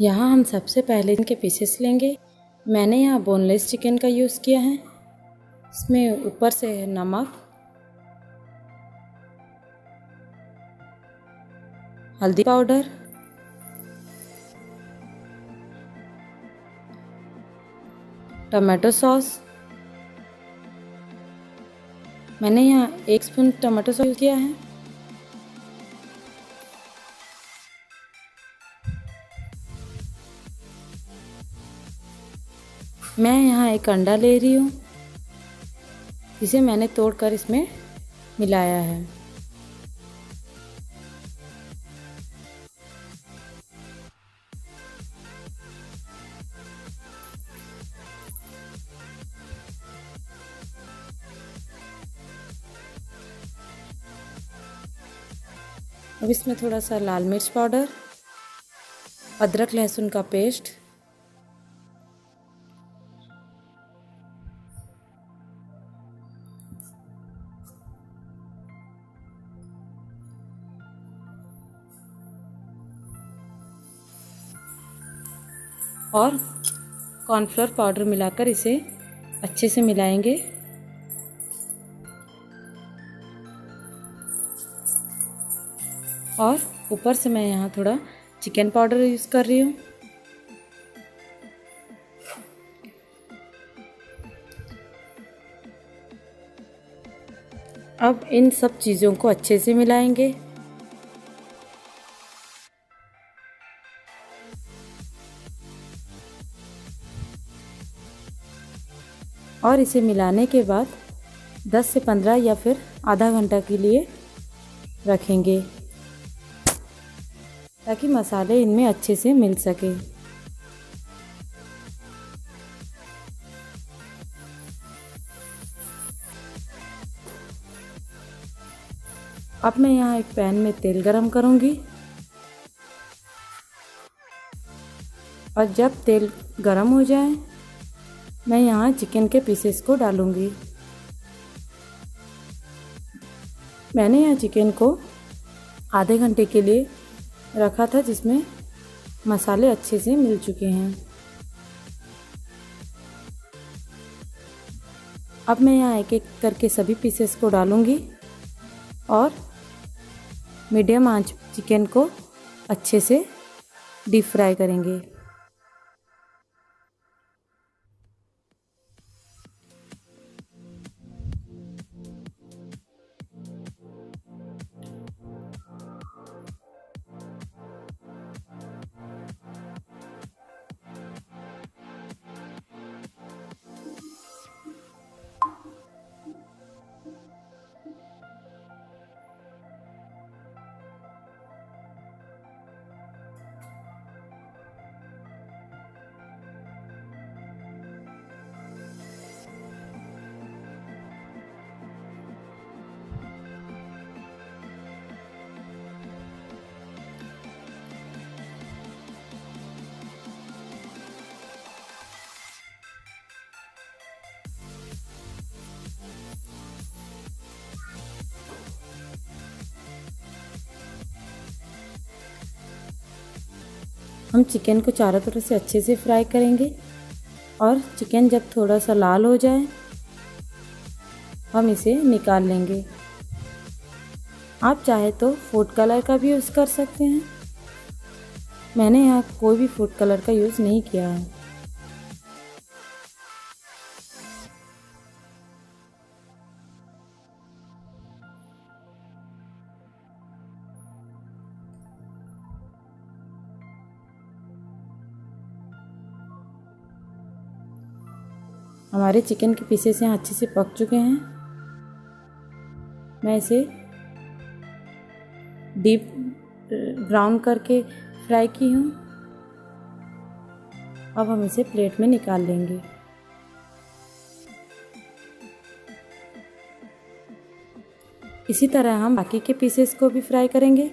यहाँ हम सबसे पहले इनके पीसेस लेंगे। मैंने यहाँ बोनलेस चिकन का यूज़ किया है। इसमें ऊपर से नमक, हल्दी पाउडर, टमाटो सॉस, मैंने यहाँ 1 स्पून टमाटो सॉस किया है। मैं यहाँ एक अंडा ले रही हूँ, जिसे मैंने तोड़कर इसमें मिलाया है। अब इसमें थोड़ा सा लाल मिर्च पाउडर, अदरक लहसुन का पेस्ट, और कॉर्नफ्लोर पाउडर मिलाकर इसे अच्छे से मिलाएंगे। और ऊपर से मैं यहाँ थोड़ा चिकन पाउडर यूज़ कर रही हूँ। अब इन सब चीज़ों को अच्छे से मिलाएंगे। और इसे मिलाने के बाद 10 से 15 या फिर आधा घंटा के लिए रखेंगे, ताकि मसाले इनमें अच्छे से मिल सके। अब मैं यहाँ एक पैन में तेल गरम करूँगी, और जब तेल गरम हो जाए मैं यहाँ चिकन के पीसेस को डालूँगी। मैंने यहाँ चिकन को आधे घंटे के लिए रखा था, जिसमें मसाले अच्छे से मिल चुके हैं। अब मैं यहाँ एक एक करके सभी पीसेस को डालूँगी और मीडियम आंच चिकन को अच्छे से डीप फ्राई करेंगे। हम चिकन को चारों तरफ से अच्छे से फ्राई करेंगे, और चिकन जब थोड़ा सा लाल हो जाए हम इसे निकाल लेंगे। आप चाहे तो फूड कलर का भी यूज़ कर सकते हैं। मैंने यहाँ कोई भी फूड कलर का यूज़ नहीं किया है। हमारे चिकन के पीसेस यहाँ अच्छे से पक चुके हैं। मैं इसे डीप ब्राउन करके फ्राई की हूँ। अब हम इसे प्लेट में निकाल लेंगे। इसी तरह हम बाकी के पीसेस को भी फ्राई करेंगे।